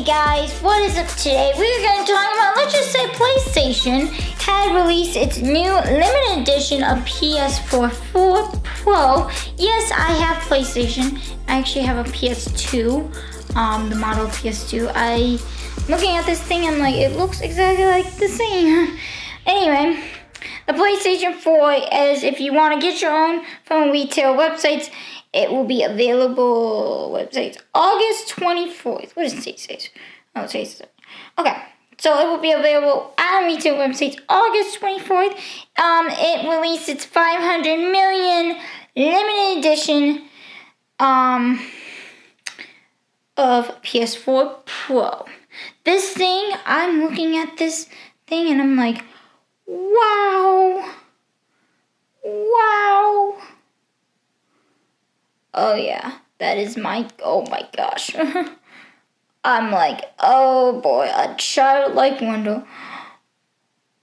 guys, what is up today? We're going to talk about, let's just say PlayStation had released its new limited edition of PS4 Pro. Yes, I have PlayStation. I actually have a PS2, the model PS2. I'm looking at this thing and like, it looks exactly like the same. Anyway, the PlayStation 4 is, if you want to get your own from retail websites, it will be available, websites, August 24th. What does it say? Oh, it says, okay. So it will be available on retail websites August 24th. It released its 500 million limited edition of PS4 Pro. This thing, I'm looking at this thing and I'm like, wow. Wow. Oh yeah, that is oh my gosh. I'm like, oh boy, a childlike wonder.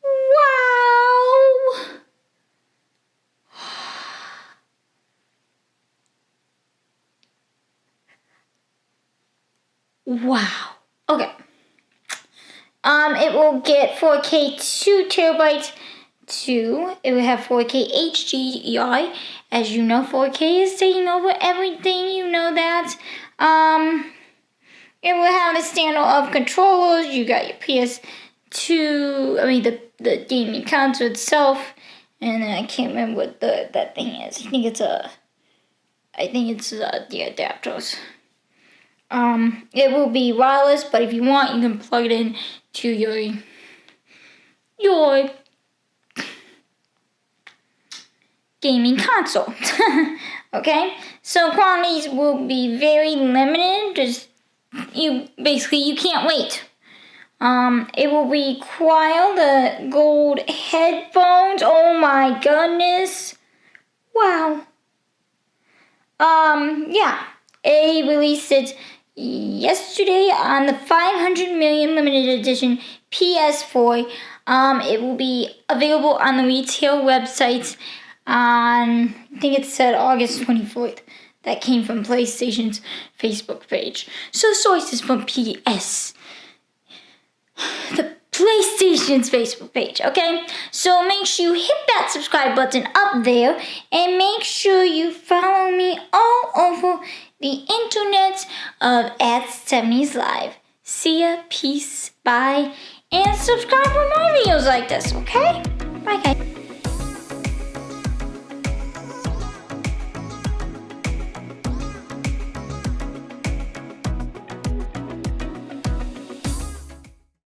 Wow. Wow. Okay. It will get 4K 2 terabytes. It will have 4K HDR. As you know, 4K is taking over everything. You know that. It will have a standard of controllers. You got your PS2. I mean the gaming console itself, and then I can't remember what that thing is. I think it's the adapters. It will be wireless, but if you want, you can plug it in to your gaming console. Okay, so quantities will be very limited. You can't wait. It will require the gold headphones. Oh my goodness. Wow. Yeah. It released it yesterday on the 500 million limited edition PS4. It will be available on the retail websites on, I think it said August 24th. That came from PlayStation's Facebook page. So sources from the PlayStation's Facebook page, okay? So make sure you hit that subscribe button up there and make sure you follow me all over the internet of @70s Live. See ya, peace, bye, and subscribe for more videos like this, okay? Bye guys.